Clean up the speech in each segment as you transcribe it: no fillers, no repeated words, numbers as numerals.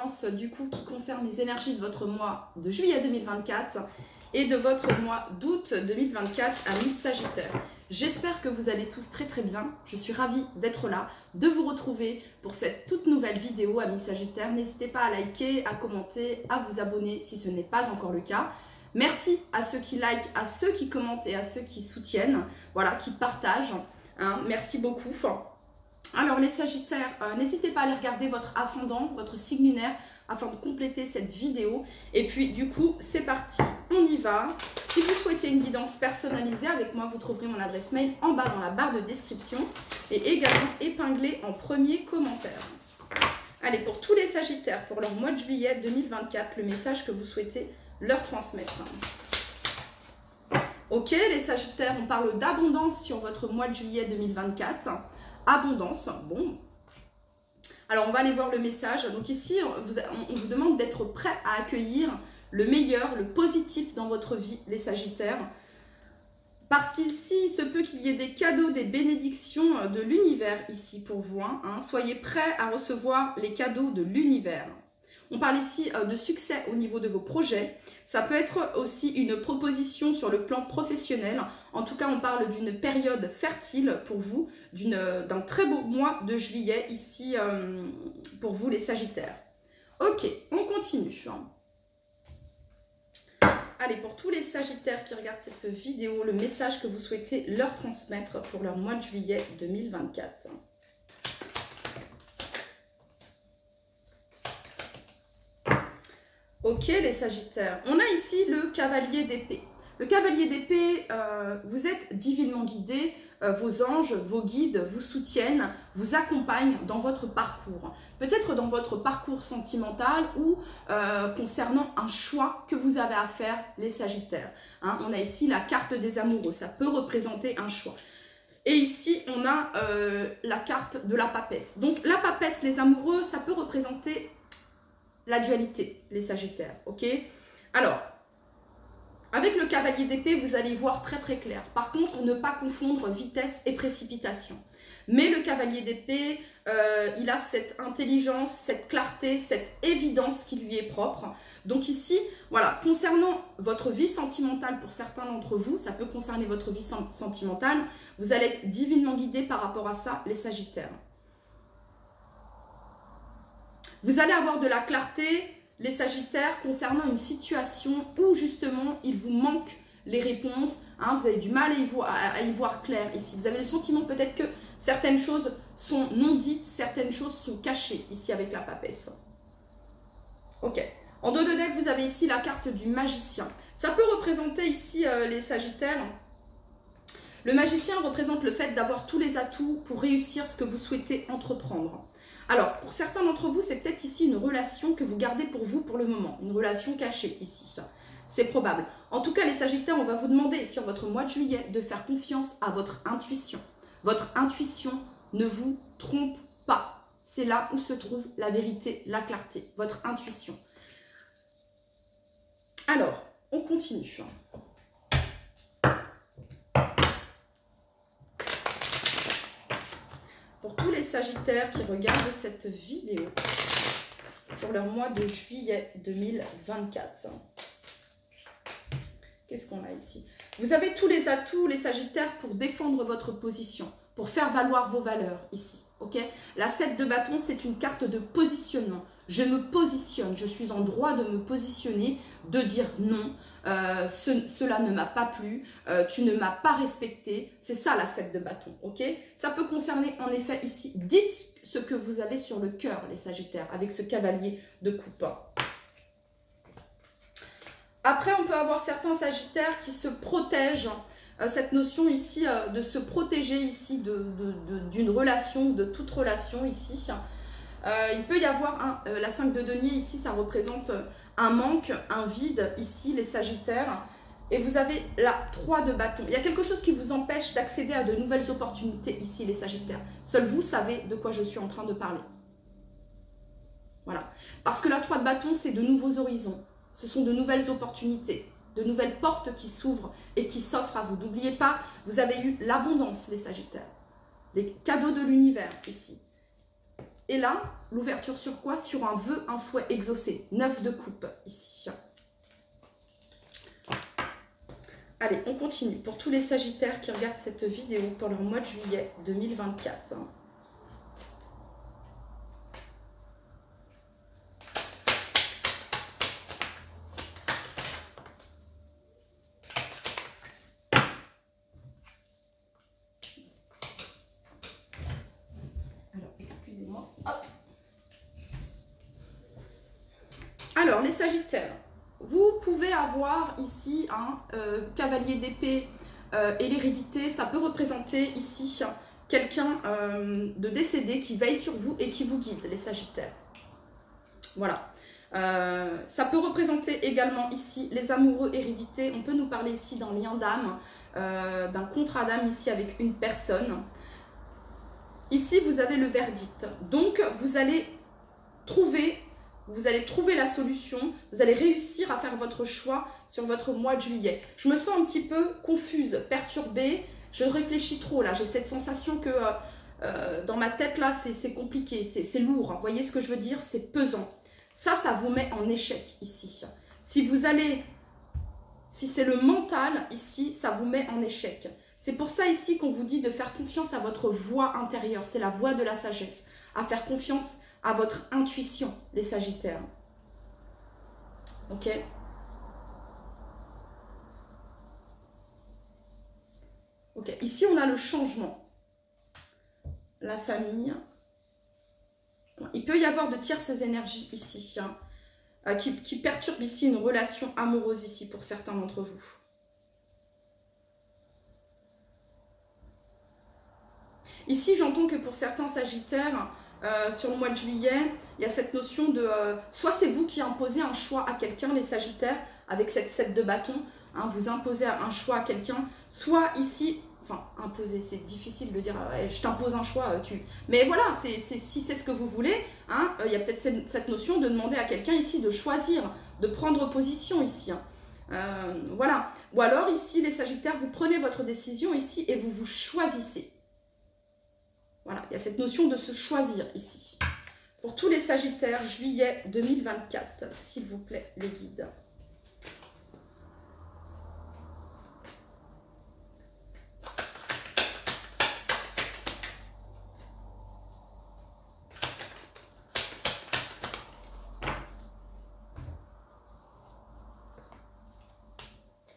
guidance du coup qui concerne les énergies de votre mois de juillet 2024 et de votre mois d'août 2024 à Miss Sagittaire. J'espère que vous allez tous très très bien. Je suis ravie d'être là, de vous retrouver pour cette toute nouvelle vidéo à Miss Sagittaire. N'hésitez pas à liker, à commenter, à vous abonner si ce n'est pas encore le cas. Merci à ceux qui likent, à ceux qui commentent et à ceux qui soutiennent, voilà, qui partagent. Hein, merci beaucoup. Alors les Sagittaires, n'hésitez pas à aller regarder votre ascendant, votre signe lunaire, afin de compléter cette vidéo. Et puis du coup, c'est parti, on y va. Si vous souhaitez une guidance personnalisée avec moi, vous trouverez mon adresse mail en bas dans la barre de description et également épinglée en premier commentaire. Allez, pour tous les Sagittaires, pour leur mois de juillet 2024, le message que vous souhaitez leur transmettre. Ok, les Sagittaires, on parle d'abondance sur votre mois de juillet 2024. Abondance, bon. Alors, on va aller voir le message. Donc ici, on vous demande d'être prêt à accueillir le meilleur, le positif dans votre vie, les Sagittaires. Parce qu'ici, il se peut qu'il y ait des cadeaux, des bénédictions de l'univers ici pour vous. Hein. Soyez prêts à recevoir les cadeaux de l'univers. On parle ici de succès au niveau de vos projets. Ça peut être aussi une proposition sur le plan professionnel. En tout cas, on parle d'une période fertile pour vous, d'un très beau mois de juillet ici pour vous les Sagittaires. Ok, on continue. Allez, pour tous les Sagittaires qui regardent cette vidéo, le message que vous souhaitez leur transmettre pour leur mois de juillet 2024. Ok les Sagittaires, on a ici le cavalier d'épée. Le cavalier d'épée, vous êtes divinement guidé, vos anges, vos guides vous soutiennent, vous accompagnent dans votre parcours. Peut-être dans votre parcours sentimental ou concernant un choix que vous avez à faire les Sagittaires. Hein, on a ici la carte des amoureux, ça peut représenter un choix. Et ici, on a la carte de la papesse. Donc la papesse, les amoureux, ça peut représenter la dualité, les Sagittaires, ok? Alors, avec le cavalier d'épée, vous allez voir très très clair. Par contre, ne pas confondre vitesse et précipitation. Mais le cavalier d'épée, il a cette intelligence, cette clarté, cette évidence qui lui est propre. Donc ici, voilà, concernant votre vie sentimentale, pour certains d'entre vous, ça peut concerner votre vie sentimentale, vous allez être divinement guidé par rapport à ça, les Sagittaires. Vous allez avoir de la clarté, les Sagittaires, concernant une situation où justement il vous manque les réponses. Hein, vous avez du mal à y voir clair ici. Vous avez le sentiment peut-être que certaines choses sont non dites, certaines choses sont cachées ici avec la papesse. Ok. En dos de deck, vous avez ici la carte du magicien. Ça peut représenter ici les Sagittaires. Le magicien représente le fait d'avoir tous les atouts pour réussir ce que vous souhaitez entreprendre. Alors, pour certains d'entre vous, c'est peut-être ici une relation que vous gardez pour vous pour le moment. Une relation cachée ici. C'est probable. En tout cas, les Sagittaires, on va vous demander sur votre mois de juillet de faire confiance à votre intuition. Votre intuition ne vous trompe pas. C'est là où se trouve la vérité, la clarté. Votre intuition. Alors, on continue. Pour tous les Sagittaires qui regardent cette vidéo pour leur mois de juillet 2024. Qu'est-ce qu'on a ici? Vous avez tous les atouts, les Sagittaires, pour défendre votre position, pour faire valoir vos valeurs ici. Okay, la 7 de bâton, c'est une carte de positionnement. Je me positionne, je suis en droit de me positionner, de dire non, cela ne m'a pas plu, tu ne m'as pas respecté. C'est ça la 7 de bâton, ok? Ça peut concerner en effet ici, dites ce que vous avez sur le cœur, les Sagittaires, avec ce cavalier de coupe. Après, on peut avoir certains Sagittaires qui se protègent. Cette notion ici de se protéger ici d'une relation, de toute relation ici. Il peut y avoir la 5 de denier ici, ça représente un manque, un vide ici, les Sagittaires. Et vous avez la 3 de bâton. Il y a quelque chose qui vous empêche d'accéder à de nouvelles opportunités ici, les Sagittaires. Seul vous savez de quoi je suis en train de parler. Voilà. Parce que la 3 de bâton, c'est de nouveaux horizons. Ce sont de nouvelles opportunités, de nouvelles portes qui s'ouvrent et qui s'offrent à vous. N'oubliez pas, vous avez eu l'abondance, les Sagittaires. Les cadeaux de l'univers ici. Et là, l'ouverture sur quoi? Sur un vœu, un souhait exaucé. 9 de coupe, ici. Allez, on continue. Pour tous les Sagittaires qui regardent cette vidéo pour leur mois de juillet 2024. Alors, excusez-moi. Hop. Alors, les Sagittaires. Vous pouvez avoir ici un cavalier d'épée et l'hérédité. Ça peut représenter ici quelqu'un de décédé qui veille sur vous et qui vous guide, les Sagittaires. Voilà. Ça peut représenter également ici les amoureux hérédités. On peut nous parler ici d'un lien d'âme, d'un contrat d'âme ici avec une personne. Ici, vous avez le verdict. Donc, vous allez trouver la solution, vous allez réussir à faire votre choix sur votre mois de juillet. Je me sens un petit peu confuse, perturbée, je réfléchis trop là, j'ai cette sensation que dans ma tête là, c'est compliqué, c'est lourd, vous voyez ce que je veux dire, c'est pesant. Ça vous met en échec ici. Si c'est le mental ici, ça vous met en échec. C'est pour ça ici qu'on vous dit de faire confiance à votre voix intérieure, c'est la voix de la sagesse, à faire confiance à votre intuition, les Sagittaires. Ok? Ok, ici on a le changement. La famille. Il peut y avoir de tierces énergies ici, hein, qui perturbent ici une relation amoureuse ici pour certains d'entre vous. Ici, j'entends que pour certains Sagittaires, sur le mois de juillet, il y a cette notion de... soit c'est vous qui imposez un choix à quelqu'un, les Sagittaires, avec cette 7 de bâton, hein, vous imposez un choix à quelqu'un, soit ici... Enfin, imposer, c'est difficile de dire ouais, je t'impose un choix, Mais voilà, si c'est ce que vous voulez, hein, il y a peut-être cette notion de demander à quelqu'un ici de choisir, de prendre position ici. Hein. Voilà. Ou alors ici, les Sagittaires, vous prenez votre décision ici et vous vous choisissez. Voilà, il y a cette notion de se choisir ici. Pour tous les Sagittaires, juillet 2024, s'il vous plaît, les guides.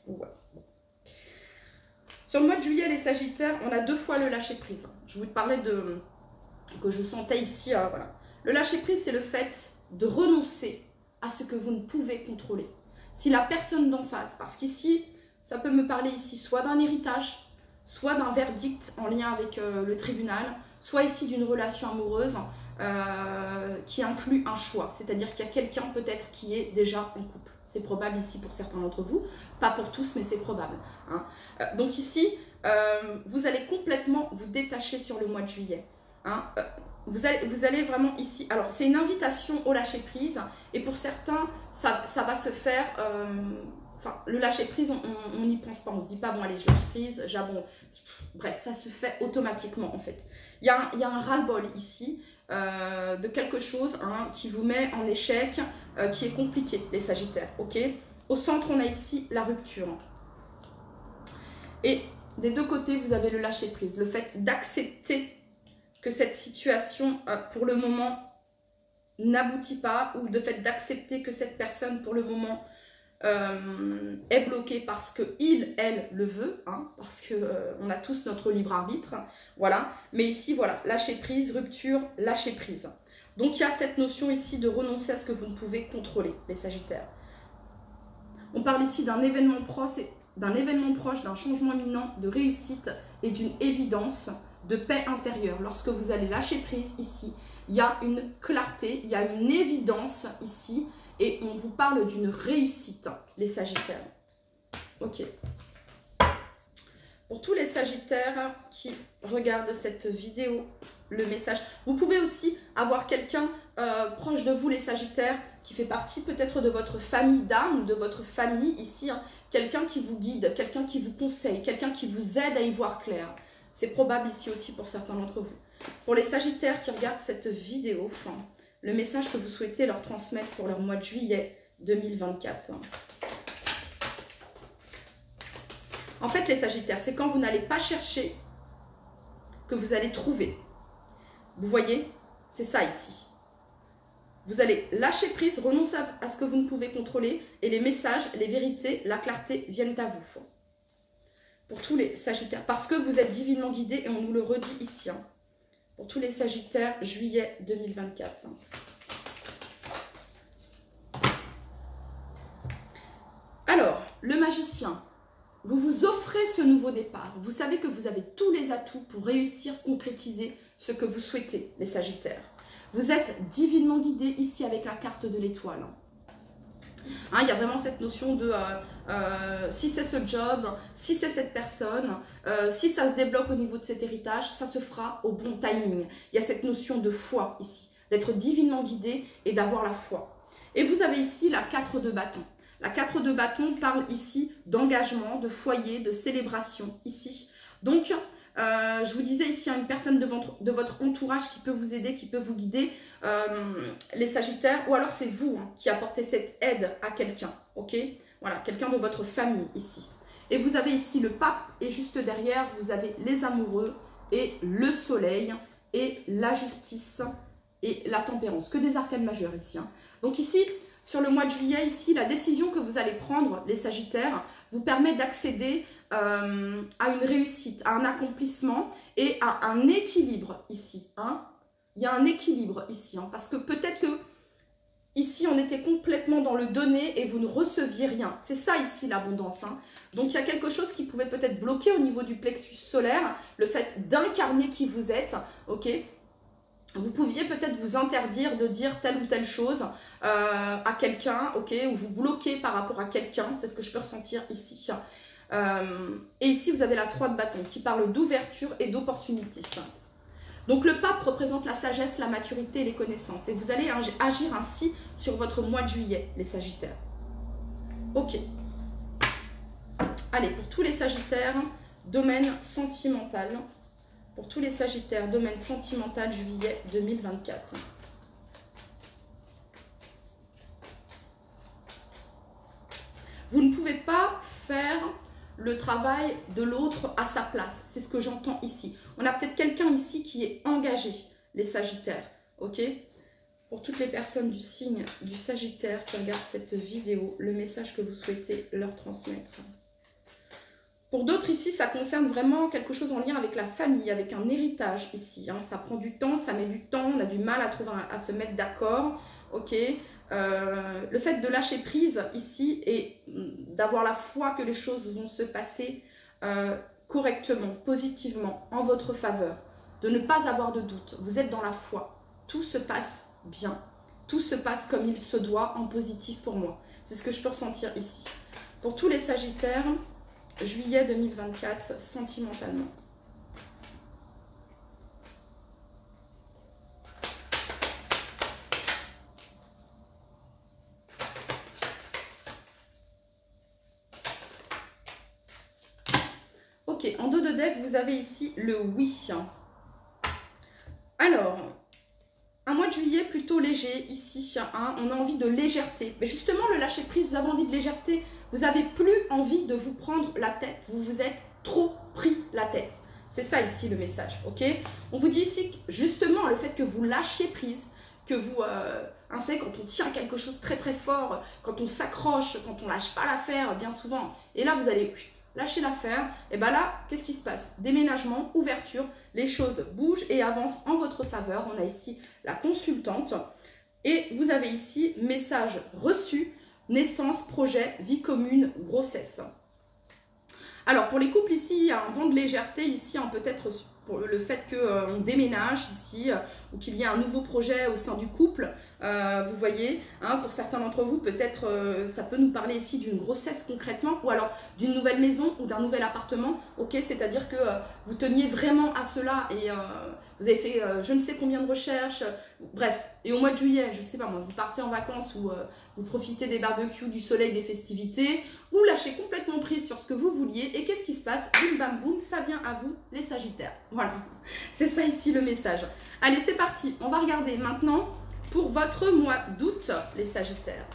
Ouais. Sur le mois de juillet, les Sagittaires, on a 2 fois le lâcher-prise. Je vous parlais que je sentais ici. Voilà. Le lâcher-prise, c'est le fait de renoncer à ce que vous ne pouvez contrôler. Si la personne d'en face, parce qu'ici, ça peut me parler ici soit d'un héritage, soit d'un verdict en lien avec le tribunal, soit ici d'une relation amoureuse qui inclut un choix. C'est-à-dire qu'il y a quelqu'un peut-être qui est déjà en couple. C'est probable ici pour certains d'entre vous, pas pour tous, mais c'est probable. Hein. Donc ici, vous allez complètement vous détacher sur le mois de juillet. Hein. Vous allez vraiment ici... Alors, c'est une invitation au lâcher-prise, et pour certains, ça va se faire... Enfin, le lâcher-prise, on n'y pense pas. On ne se dit pas, bon, allez, je lâche prise, bon... Bref, ça se fait automatiquement, en fait. Il y a un ras-le-bol ici. De quelque chose hein, qui vous met en échec, qui est compliqué, les Sagittaires, ok? Au centre, on a ici la rupture. Et des deux côtés, vous avez le lâcher-prise, le fait d'accepter que cette situation, pour le moment, n'aboutit pas, ou le fait d'accepter que cette personne, pour le moment, est bloquée parce qu'il, elle, le veut, hein, parce que on a tous notre libre arbitre, voilà. Mais ici, voilà, lâcher prise, rupture, lâcher prise. Donc, il y a cette notion ici de renoncer à ce que vous ne pouvez contrôler, les Sagittaires. On parle ici d'un événement proche, d'un changement imminent, de réussite et d'une évidence de paix intérieure. Lorsque vous allez lâcher prise ici, il y a une clarté, il y a une évidence ici. Et on vous parle d'une réussite, les Sagittaires. Ok. Pour tous les Sagittaires qui regardent cette vidéo, le message. Vous pouvez aussi avoir quelqu'un proche de vous, les Sagittaires, qui fait partie peut-être de votre famille d'âme ou de votre famille ici. Hein, quelqu'un qui vous guide, quelqu'un qui vous conseille, quelqu'un qui vous aide à y voir clair. C'est probable ici aussi pour certains d'entre vous. Pour les Sagittaires qui regardent cette vidéo, le message que vous souhaitez leur transmettre pour leur mois de juillet 2024. En fait, les Sagittaires, c'est quand vous n'allez pas chercher que vous allez trouver. Vous voyez, c'est ça ici. Vous allez lâcher prise, renoncer à ce que vous ne pouvez contrôler et les messages, les vérités, la clarté viennent à vous. Pour tous les Sagittaires, parce que vous êtes divinement guidés et on nous le redit ici. Pour tous les Sagittaires, juillet 2024. Alors, le magicien, vous vous offrez ce nouveau départ. Vous savez que vous avez tous les atouts pour réussir, concrétiser ce que vous souhaitez, les Sagittaires. Vous êtes divinement guidés ici avec la carte de l'étoile. Il y a vraiment cette notion de si c'est ce job, si c'est cette personne, si ça se débloque au niveau de cet héritage, ça se fera au bon timing. Il y a cette notion de foi ici, d'être divinement guidé et d'avoir la foi. Et vous avez ici la 4 de bâton. La 4 de bâton parle ici d'engagement, de foyer, de célébration ici. Donc, je vous disais ici, une personne de votre entourage qui peut vous aider, qui peut vous guider, les Sagittaires, ou alors c'est vous qui apportez cette aide à quelqu'un, ok? Voilà, quelqu'un de votre famille ici. Et vous avez ici le pape, et juste derrière, vous avez les amoureux, et le soleil, et la justice, et la tempérance. Que des arcanes majeures ici. Donc ici, sur le mois de juillet, ici, la décision que vous allez prendre, les Sagittaires, vous permet d'accéder à une réussite, à un accomplissement et à un équilibre ici. Il y a un équilibre ici, parce que peut-être que ici, on était complètement dans le donner et vous ne receviez rien. C'est ça ici l'abondance. Donc, il y a quelque chose qui pouvait peut-être bloquer au niveau du plexus solaire, le fait d'incarner qui vous êtes, ok ? Vous pouviez peut-être vous interdire de dire telle ou telle chose à quelqu'un, ok, ou vous bloquer par rapport à quelqu'un, c'est ce que je peux ressentir ici. Et ici, vous avez la 3 de bâton qui parle d'ouverture et d'opportunité. Donc, le pape représente la sagesse, la maturité et les connaissances. Et vous allez agir ainsi sur votre mois de juillet, les Sagittaires. Ok. Allez, pour tous les Sagittaires, domaine sentimental. Pour tous les Sagittaires, domaine sentimental, juillet 2024. Vous ne pouvez pas faire le travail de l'autre à sa place. C'est ce que j'entends ici. On a peut-être quelqu'un ici qui est engagé, les Sagittaires. Ok? Pour toutes les personnes du signe du Sagittaire qui regardent cette vidéo, le message que vous souhaitez leur transmettre. Pour d'autres ici, ça concerne vraiment quelque chose en lien avec la famille, avec un héritage ici. Ça prend du temps, ça met du temps, on a du mal à se mettre d'accord. Ok, le fait de lâcher prise ici et d'avoir la foi que les choses vont se passer correctement, positivement, en votre faveur. De ne pas avoir de doute. Vous êtes dans la foi. Tout se passe bien. Tout se passe comme il se doit en positif pour moi. C'est ce que je peux ressentir ici. Pour tous les Sagittaires, juillet 2024, sentimentalement. Ok, en dos de deck, vous avez ici le oui. Alors, un mois de juillet plutôt léger ici. On a envie de légèreté. Mais justement, le lâcher prise, vous avez envie de légèreté. Vous n'avez plus envie de vous prendre la tête. Vous vous êtes trop pris la tête. C'est ça ici le message, ok? On vous dit ici que justement, le fait que vous lâchiez prise, que vous... vous savez, quand on tient quelque chose très très fort, quand on s'accroche, quand on lâche pas l'affaire, bien souvent, et là vous allez lâcher l'affaire, et bien là, qu'est-ce qui se passe? Déménagement, ouverture, les choses bougent et avancent en votre faveur. On a ici la consultante, et vous avez ici message reçu, naissance, projet, vie commune, grossesse. Alors, pour les couples ici, il y a un vent de légèreté ici, peut-être pour le fait qu'on déménage ici, ou qu'il y ait un nouveau projet au sein du couple. Vous voyez, hein, pour certains d'entre vous, peut-être ça peut nous parler ici d'une grossesse concrètement, ou alors d'une nouvelle maison ou d'un nouvel appartement. Ok, c'est-à-dire que vous teniez vraiment à cela et vous avez fait je ne sais combien de recherches. Bref, et au mois de juillet, je sais pas moi, vous partez en vacances ou vous profitez des barbecues, du soleil, des festivités, vous lâchez complètement prise sur ce que vous vouliez et qu'est-ce qui se passe? Bim bam boum, ça vient à vous les Sagittaires. Voilà, c'est ça ici le message. Allez, c'est parti, on va regarder maintenant pour votre mois d'août, les Sagittaires.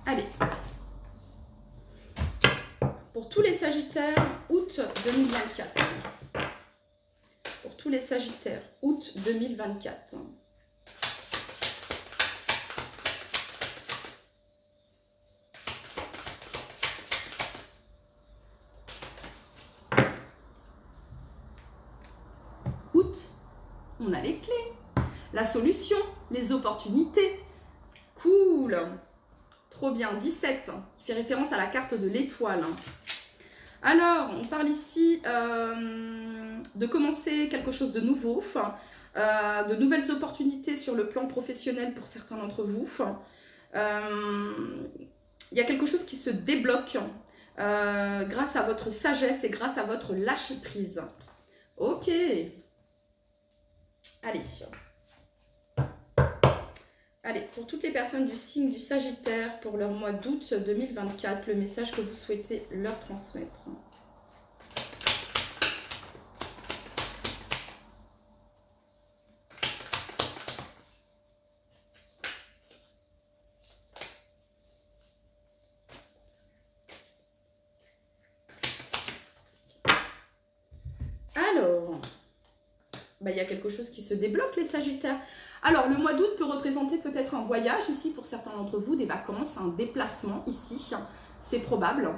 Allez, pour tous les Sagittaires, août 2024. Pour tous les Sagittaires, août 2024. Août, on a les clés, la solution, les opportunités. Cool. Trop bien, 17, qui fait référence à la carte de l'étoile. Alors, on parle ici de commencer quelque chose de nouveau, de nouvelles opportunités sur le plan professionnel pour certains d'entre vous. Il y a quelque chose qui se débloque grâce à votre sagesse et grâce à votre lâcher-prise. Ok. Allez. Allez, pour toutes les personnes du signe du Sagittaire, pour leur mois d'août 2024, le message que vous souhaitez leur transmettre. Alors, il y a quelque chose qui se débloque, les Sagittaires. Alors, le mois d'août peut représenter peut-être un voyage ici pour certains d'entre vous, des vacances, un déplacement ici, c'est probable,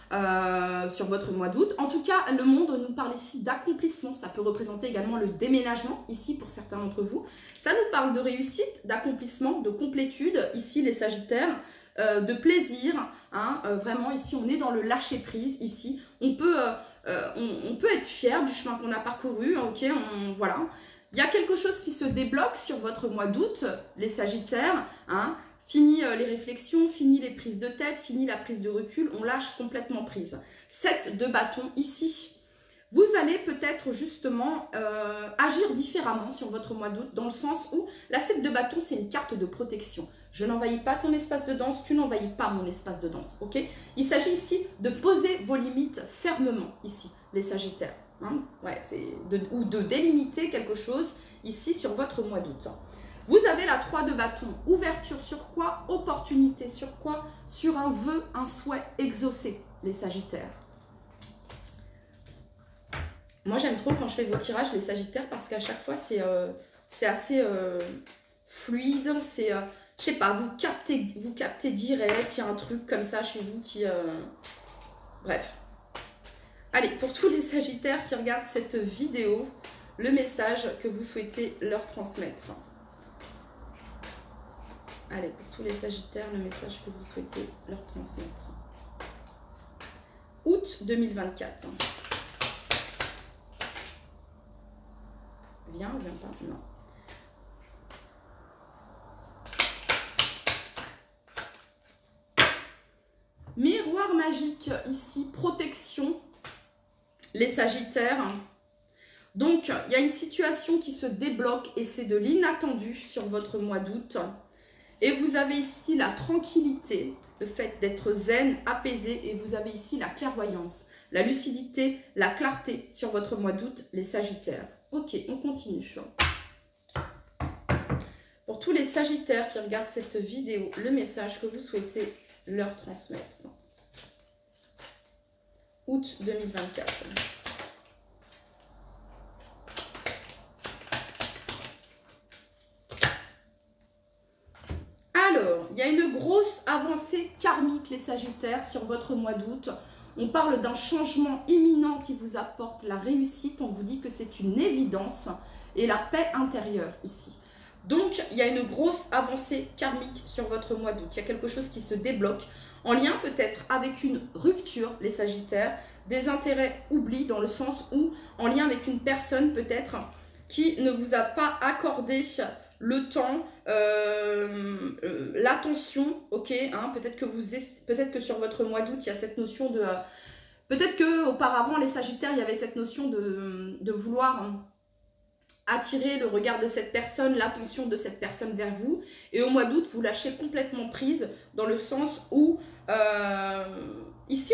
sur votre mois d'août. En tout cas, le monde nous parle ici d'accomplissement, ça peut représenter également le déménagement ici pour certains d'entre vous. Ça nous parle de réussite, d'accomplissement, de complétude, ici les Sagittaires, de plaisir, hein, vraiment ici on est dans le lâcher-prise, ici on peut être fier du chemin qu'on a parcouru, ok, voilà. Il y a quelque chose qui se débloque sur votre mois d'août, les Sagittaires, hein. Fini les réflexions, fini les prises de tête, fini la prise de recul, on lâche complètement prise. 7 de bâton ici. Vous allez peut-être justement agir différemment sur votre mois d'août, dans le sens où la 7 de bâton, c'est une carte de protection. Je n'envahis pas ton espace de danse, tu n'envahis pas mon espace de danse, ok? Il s'agit ici de poser vos limites fermement, ici, les Sagittaires. Hein, ouais, ou de délimiter quelque chose ici sur votre mois d'août. Vous avez la 3 de bâton, ouverture sur quoi? Opportunité sur quoi? Sur un vœu, un souhait exaucé, les Sagittaires. Moi j'aime trop quand je fais vos tirages, les Sagittaires, parce qu'à chaque fois c'est assez fluide, c'est, je sais pas, vous captez direct, il y a un truc comme ça chez vous qui... Bref. Allez, pour tous les Sagittaires qui regardent cette vidéo, le message que vous souhaitez leur transmettre. Allez, pour tous les Sagittaires, le message que vous souhaitez leur transmettre. Août 2024. Viens pas, non. Miroir magique, ici, protection. Les Sagittaires, donc il y a une situation qui se débloque et c'est de l'inattendu sur votre mois d'août. Et vous avez ici la tranquillité, le fait d'être zen, apaisé, et vous avez ici la clairvoyance, la lucidité, la clarté sur votre mois d'août, les Sagittaires. Ok, on continue. Pour tous les Sagittaires qui regardent cette vidéo, le message que vous souhaitez leur transmettre. Août 2024. Alors, il y a une grosse avancée karmique, les Sagittaires, sur votre mois d'août. On parle d'un changement imminent qui vous apporte la réussite. On vous dit que c'est une évidence et la paix intérieure ici. Donc, il y a une grosse avancée karmique sur votre mois d'août. Il y a quelque chose qui se débloque en lien peut-être avec une rupture, les Sagittaires, des intérêts oubliés dans le sens où en lien avec une personne peut-être qui ne vous a pas accordé le temps, l'attention, ok, hein, peut-être que sur votre mois d'août, il y a cette notion de... peut-être qu'auparavant, les Sagittaires, il y avait cette notion de vouloir attirer le regard de cette personne, l'attention de cette personne vers vous. Et au mois d'août, vous lâchez complètement prise dans le sens où, ici,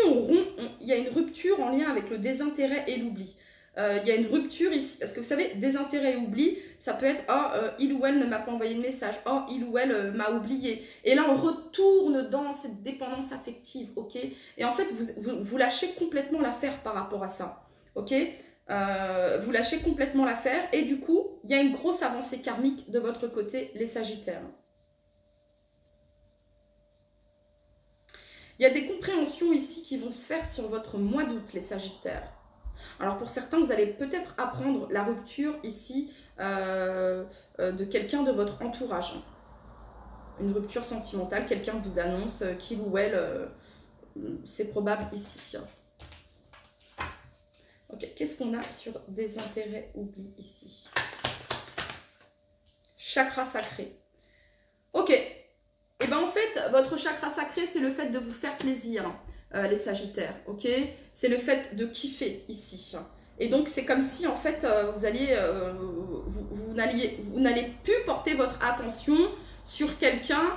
il y a une rupture en lien avec le désintérêt et l'oubli. Il y a une rupture ici, parce que vous savez, désintérêt et oubli, ça peut être « Oh, il ou elle ne m'a pas envoyé de message. Oh, il ou elle m'a oublié. » Et là, on retourne dans cette dépendance affective, ok? Et en fait, vous lâchez complètement l'affaire par rapport à ça, ok? Vous lâchez complètement l'affaire et du coup, il y a une grosse avancée karmique de votre côté, les Sagittaires. Il y a des compréhensions ici qui vont se faire sur votre mois d'août, les Sagittaires. Alors pour certains, vous allez peut-être apprendre la rupture ici de quelqu'un de votre entourage. Une rupture sentimentale, quelqu'un vous annonce qu'il ou elle, c'est probable ici. Ok, qu'est-ce qu'on a sur des intérêts oubliés ici? Chakra sacré. Ok, et bien en fait, votre chakra sacré, c'est le fait de vous faire plaisir. Les Sagittaires, ok? C'est le fait de kiffer ici. Et donc, c'est comme si, en fait, vous n'allez plus porter votre attention sur quelqu'un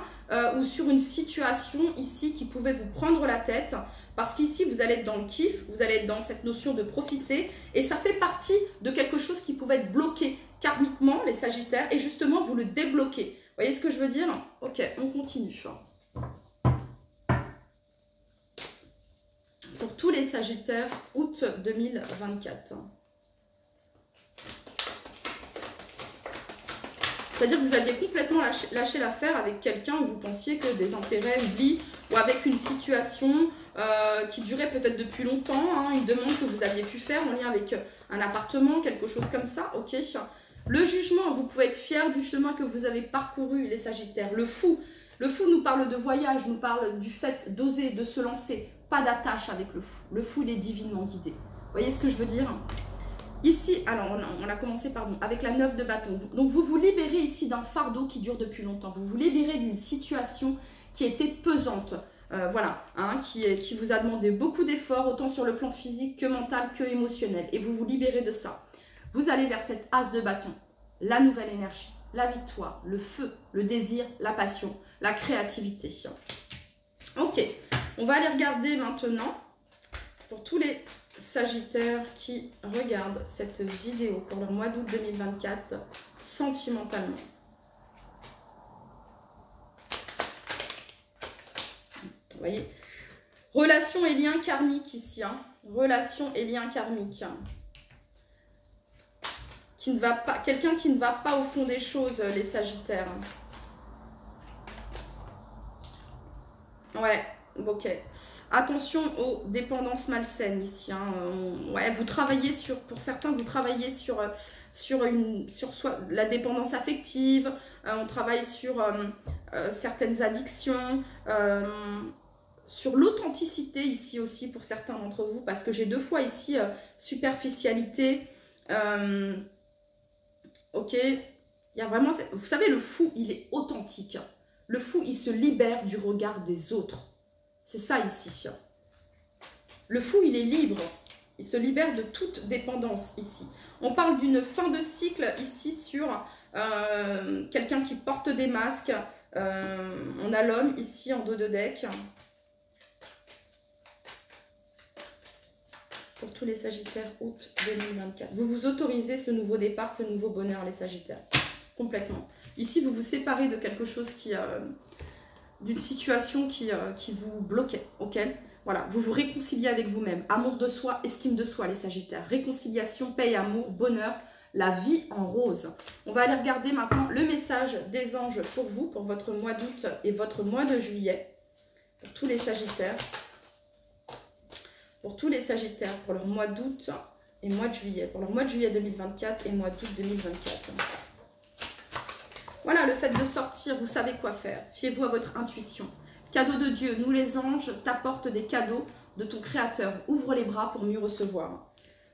ou sur une situation ici qui pouvait vous prendre la tête. Parce qu'ici, vous allez être dans le kiff, vous allez être dans cette notion de profiter. Et ça fait partie de quelque chose qui pouvait être bloqué karmiquement, les Sagittaires. Et justement, vous le débloquez. Vous voyez ce que je veux dire? Ok, on continue. Pour tous les Sagittaires, août 2024. C'est-à-dire que vous aviez complètement lâché l'affaire avec quelqu'un où vous pensiez que des intérêts oubliés ou avec une situation qui durait peut-être depuis longtemps, hein, une demande que vous aviez pu faire en lien avec un appartement, quelque chose comme ça, ok. Le jugement, vous pouvez être fier du chemin que vous avez parcouru, les Sagittaires. Le fou nous parle de voyage, nous parle du fait d'oser, de se lancer. Pas d'attache avec le fou. Le fou, il est divinement guidé. Vous voyez ce que je veux dire? Ici, alors on a commencé, pardon, avec la 9 de bâton. Donc vous vous libérez ici d'un fardeau qui dure depuis longtemps. Vous vous libérez d'une situation qui était pesante. Voilà, hein, qui vous a demandé beaucoup d'efforts, autant sur le plan physique que mental que émotionnel. Et vous vous libérez de ça. Vous allez vers cette as de bâton. La nouvelle énergie, la victoire, le feu, le désir, la passion, la créativité. Ok. On va aller regarder maintenant pour tous les Sagittaires qui regardent cette vidéo pour leur mois d'août 2024 sentimentalement. Vous voyez, relation et lien karmique ici. Hein. Relation et lien karmique. Quelqu'un qui ne va pas au fond des choses, les Sagittaires. Ouais. Ok. Attention aux dépendances malsaines ici. Hein. Ouais, vous travaillez pour certains, vous travaillez sur la dépendance affective. On travaille sur certaines addictions, sur l'authenticité ici aussi pour certains d'entre vous, parce que j'ai deux fois ici superficialité. Ok. Il y a vraiment, vous savez, le fou, il est authentique. Le fou, il se libère du regard des autres. C'est ça ici. Le fou, il est libre. Il se libère de toute dépendance ici. On parle d'une fin de cycle ici sur quelqu'un qui porte des masques. On a l'homme ici en dos de deck. Pour tous les Sagittaires, août 2024. Vous vous autorisez ce nouveau départ, ce nouveau bonheur, les Sagittaires. Complètement. Ici, vous vous séparez de quelque chose qui... d'une situation qui vous bloquait, ok? Voilà, vous vous réconciliez avec vous-même. Amour de soi, estime de soi, les Sagittaires. Réconciliation, paix, amour, bonheur, la vie en rose. On va aller regarder maintenant le message des anges pour vous, pour votre mois d'août et votre mois de juillet. Pour tous les Sagittaires. Pour tous les Sagittaires, pour leur mois d'août et mois de juillet. Pour leur mois de juillet 2024 et mois d'août 2024. Voilà, le fait de sortir, vous savez quoi faire. Fiez-vous à votre intuition. Cadeau de Dieu, nous les anges t'apportent des cadeaux de ton Créateur. Ouvre les bras pour mieux recevoir.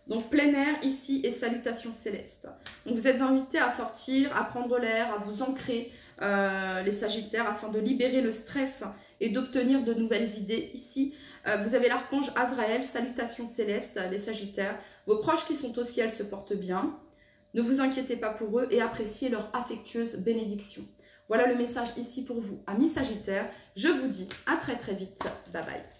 Donc plein air ici et salutations célestes. Donc vous êtes invités à sortir, à prendre l'air, à vous ancrer les Sagittaires afin de libérer le stress et d'obtenir de nouvelles idées. Ici, vous avez l'archange Azraël, salutations célestes, les Sagittaires. Vos proches qui sont au ciel se portent bien. Ne vous inquiétez pas pour eux et appréciez leur affectueuse bénédiction. Voilà le message ici pour vous, amis Sagittaires. Je vous dis à très très vite. Bye bye.